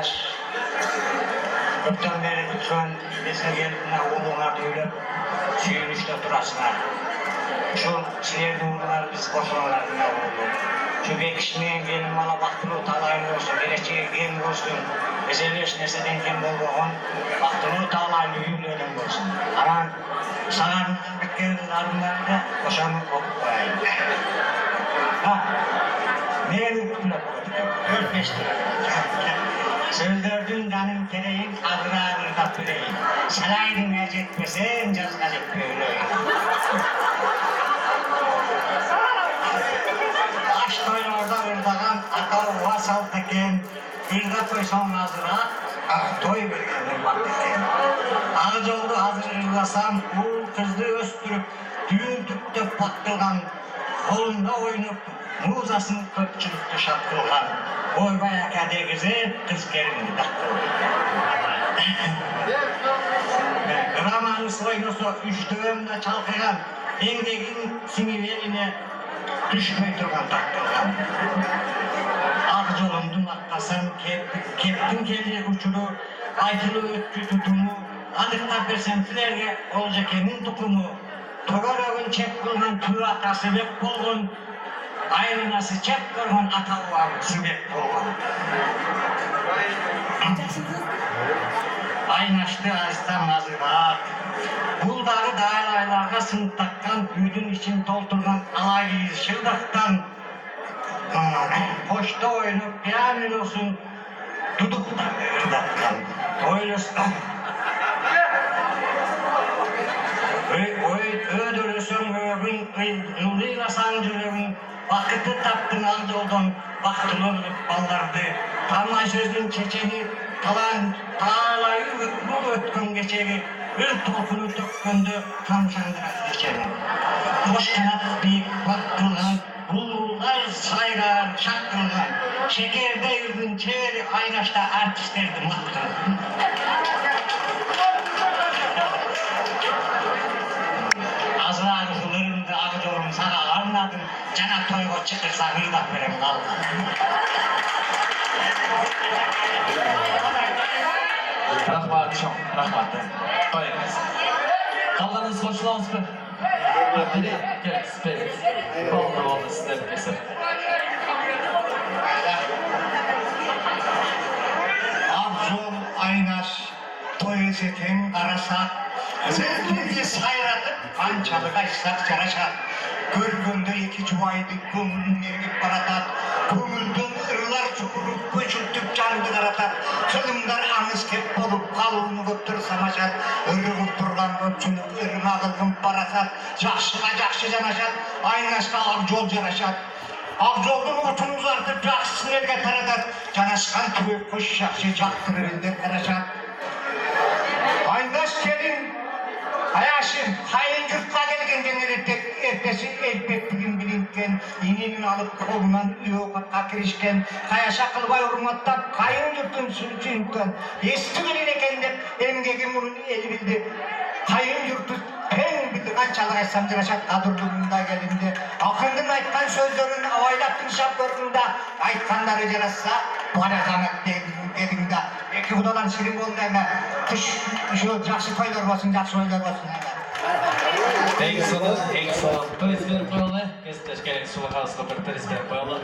Aynaş. Köpten beri lütfen bize geldiğine oğluna duyulup suyunuşta durasınlar. Şu şehirde uğrular biz koşularına oldu. Şu bekişmeyen benim bana baktığını talaylı olsun, geleceğe gen olsun. Ezelleş neseden gen bolduğun baktığını talaylı yüğüleyen olsun. Aman sağırından bitkenin ardından koşanı okup koyayım. Ha, neye ürkütüle koyduk? Ürkmeştir. Söldürdün canım kereyin, adına ağırda büreyin. Salaydın ecetmesen, cazgacık böyleyin. Aş toyun orada ırdağın, ata uva saltıken, ırda koysan hazıra, toy vergenin baktıken. Ağız oldu hazır ırlasam, uğul kızdı östürüp, düğün tüpte pattırgan, kolunda oynup, muzasını köpçülüktü şapkılgan. Boy bayak hadi güzel, kız kerini taktırgan. Ramanı soynusu, üç dövümle çalkıgan, engegin siniverine, düşmey durgan taktırgan. Ak yolundun atlasan, keptin kelli uçuru, aytılı öttü tutumu, adıkta bersentilerge olacak emin tukumu, togarağın çep kılgan tüy atası bek bolgun, aynınası çep kılgan atavağın sibek bolgun. Aynaştı ağızdan hazırat, buldarı dağlaylarga sınıp takkan, büyüdün için doldurgan alayı şırdaktan, hoşta oynup piyamin olsun, duduktan ırdattan, oylustan. Ödülüsün öğün, yıldıyla sancırın, vakıtı taktın al yoldan, vaktılı ballardı. Tamay sözün çeçeni, tağlayı bu ötkün geçeri, bir topunu tökkündü, tam sandırak geçeri. Boş kanat bir vaktılan, bulurlar sayrar çakkırlar. Şekerde yurdun çeviri, Aynaş'ta artistlerdi maktırlar. Azrar hılarımda ağıcıyorum sana anladım. Cana toygo çıkırsa hırdak verem kaldı. Rahmat çok, rahmat. Koyunuz. Kallarınız hoşlanız mı? Hadi gel, spirit. Oldu sizler kesin. Abzul Aynaş, toy zeten karasak, zevkli sayratıp pançalığa işsak çaraşak. Görgünde iki çuvaydı kumrun yergip baratat, kumrun ırlar çukurup köçültüp canlı karatat, kılımdan anız kep bolup kalını götür samaşat, ırıgıp durgan öpçünüp ırına kılgın parasat, jakşıga jakşı janaşat, Aynaşka Abzul janaşat. Abzol'un otunu uzartıp jakşısını elge taratat, canaşkan tüyüp kuş jakşı jaktırır elde karaşat. Aynaş gelin, Ayaşım, hayın yurtla gelgen ertesi elbettiğin bilinken, ininin alıp kolundan üyoka kirişken, kayaşa kılbay urmattap, kayın yurtun sürücüyünken, esti bilirken de emgegin bunun eli bildi. Kayın yurtu pen bildi, kaçalar etsem cıraşat kadırlığında gelindi. Akındın aytkan sözlerin avaylaptın şaplarında, aytkanları cırasa, bana zahmet dedin de. Belki budalan şirin oldu hemen. Şu jakşı toylar basın, jakşı oylar basın hemen. Eng sonu. Polis verip koyalım. Kestir gelin sulu kalsın, bir polis verip koyalım.